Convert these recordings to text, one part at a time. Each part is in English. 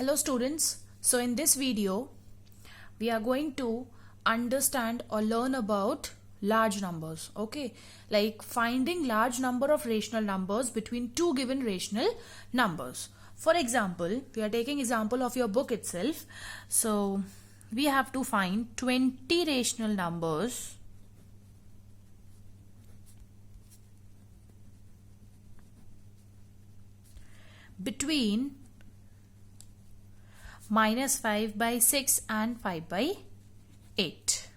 Hello students, so in this video we are going to understand or learn about large numbers. Okay, like finding large number of rational numbers between two given rational numbers. For example, we are taking example of your book itself. So we have to find 20 rational numbers between minus 5 by 6 and 5 by 8.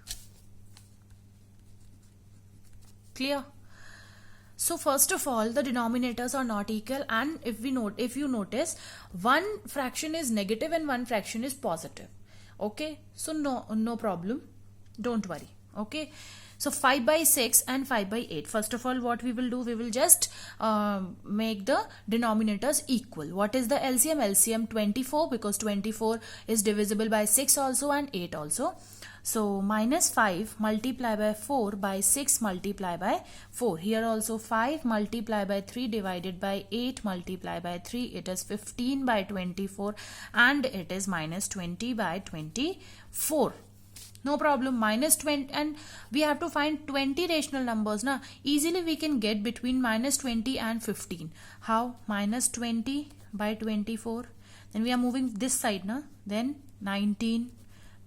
Clear? So first of all, the denominators are not equal, and if you notice, one fraction is negative and one fraction is positive. Okay, so no problem, don't worry. Okay, so 5 by 6 and 5 by 8. First of all, what we will do, we will just make the denominators equal. What is the LCM? LCM 24, because 24 is divisible by 6 also and 8 also. So minus 5 multiply by 4 by 6 multiply by 4. Here also 5 multiply by 3 divided by 8 multiply by 3. It is 15 by 24 and it is minus 20 by 24. No problem, minus 20, and we have to find 20 rational numbers. Now easily we can get between minus 20 and 15. How? Minus 20 by 24. Then we are moving this side now. Then 19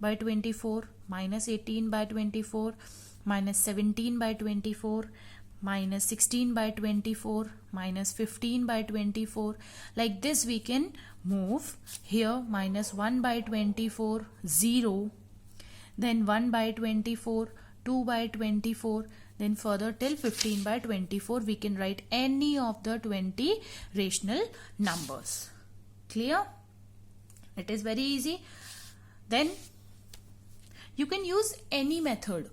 by 24, minus 18 by 24, minus 17 by 24, minus 16 by 24, minus 15 by 24. Like this we can move. Here minus 1 by 24, 0. Then 1 by 24, 2 by 24, then further till 15 by 24 we can write any of the 20 rational numbers. Clear? It is very easy. Then you can use any method.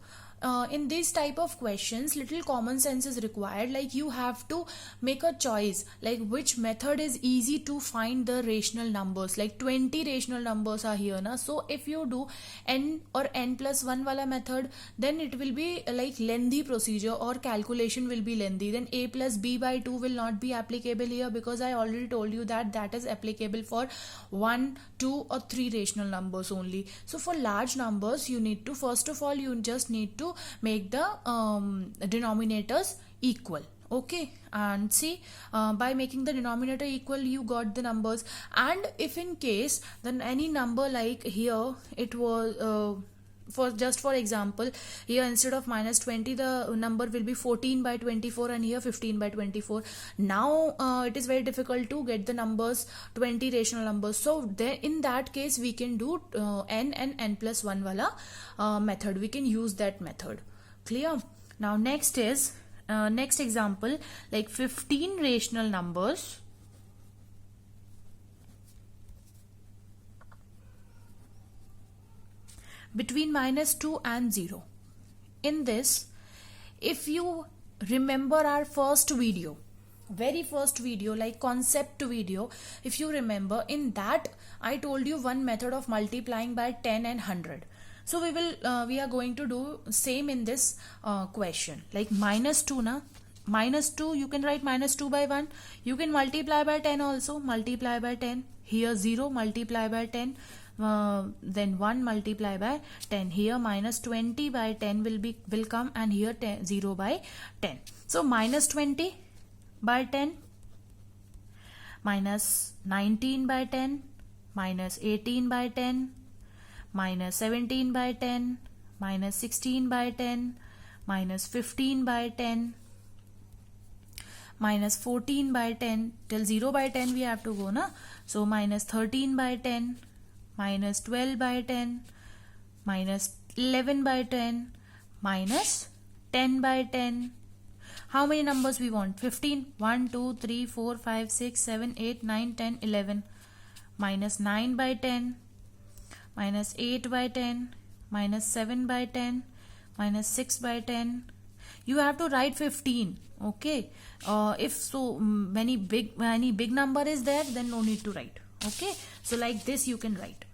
In this type of questions, little common sense is required. Like you have to make a choice, like which method is easy to find the rational numbers. Like 20 rational numbers are here na. So if you do n or n plus 1 wala method, then it will be like lengthy procedure or calculation will be lengthy. Then a plus b by 2 will not be applicable here, because I already told you that that is applicable for 1, 2 or 3 rational numbers only. So for large numbers, you need to, first of all, you just need to make the denominators equal. Okay, and see, by making the denominator equal, you got the numbers. And if in case then any number, like here it was for example, here instead of minus 20 the number will be 14 by 24 and here 15 by 24. Now it is very difficult to get the numbers 20 rational numbers. So there, in that case we can do n and n plus 1 wala method. We can use that method. Clear? Now next is next example, like 15 rational numbers between minus 2 and 0. In this, if you remember our first video, very first video, like concept video, if you remember, in that I told you one method of multiplying by 10 and 100. So we are going to do same in this question. Like minus 2 na, minus 2 you can write minus 2 by 1. You can multiply by 10 also, multiply by 10. Here 0 multiply by 10. Then 1 multiply by 10. Here minus 20 by 10 will come, and here 0 by 10. So minus 20 by 10, minus 19 by 10, minus 18 by 10, minus 17 by 10, minus 16 by 10, minus 15 by 10, minus 14 by 10. Till 0 by 10 we have to go na. So minus 13 by 10, minus 12 by 10, minus 11 by 10, minus 10 by 10. How many numbers we want? 15. 1, 2, 3, 4, 5, 6, 7, 8, 9, 10, 11. Minus 9 by 10, minus 8 by 10, minus 7 by 10, minus 6 by 10. You have to write 15. Okay. If so many big number is there, then no need to write. Okay, so like this you can write.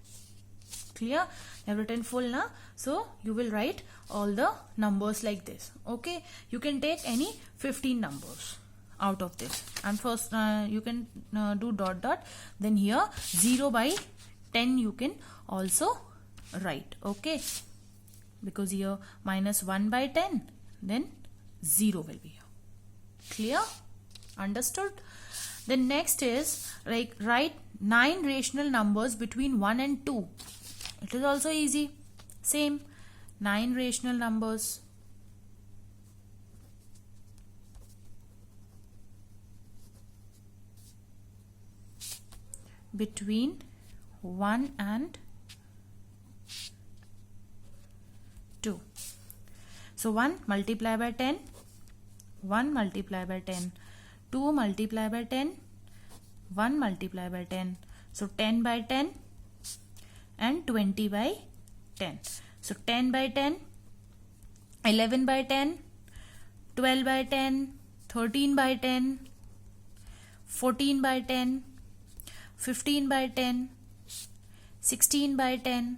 Clear? I have written full na, so you will write all the numbers like this. Okay, you can take any 15 numbers. out of this. And first you can do dot dot, then here 0 by 10 you can also write, okay, because here minus 1 by 10, then 0 will be here. Clear? Understood? Then next is like write 9 rational numbers between 1 and 2. It is also easy. Same, 9 rational numbers between 1 and 2. So 1 multiply by 10, 1 multiply by 10, 2 multiply by 10, 1 multiply by 10. So 10 by 10 and 20 by 10. So 10 by 10, 11 by 10, 12 by 10, 13 by 10, 14 by 10, 15 by 10, 16 by 10,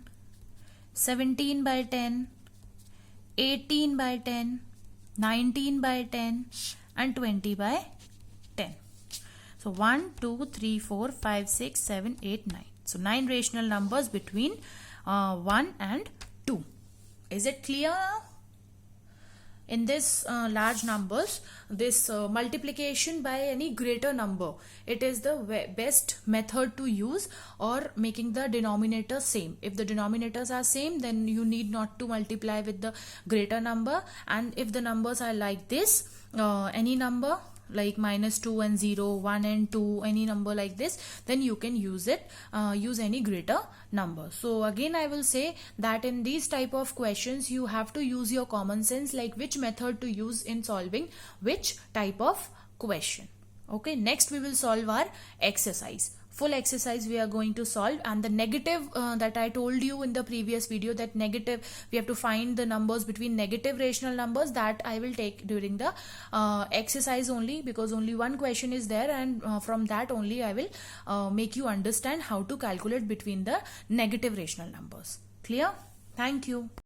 17 by 10, 18 by 10, 19 by 10 and 20 by 10. So 1, 2, 3, 4, 5, 6, 7, 8, 9. So 9 rational numbers between 1 and 2. Is it clear? In this large numbers, this multiplication by any greater number, it is the best method to use, or making the denominator same. If the denominators are same, then you need not to multiply with the greater number. And if the numbers are like this, any number like minus 2 and 0, 1 and 2, any number like this, then you can use it, use any greater number. So again I will say that in these type of questions you have to use your common sense, like which method to use in solving which type of question. Okay, next we will solve our exercise. Full exercise we are going to solve, and the negative that I told you in the previous video, that negative, we have to find the numbers between negative rational numbers, that I will take during the exercise only, because only one question is there, and from that only I will make you understand how to calculate between the negative rational numbers. Clear? Thank you.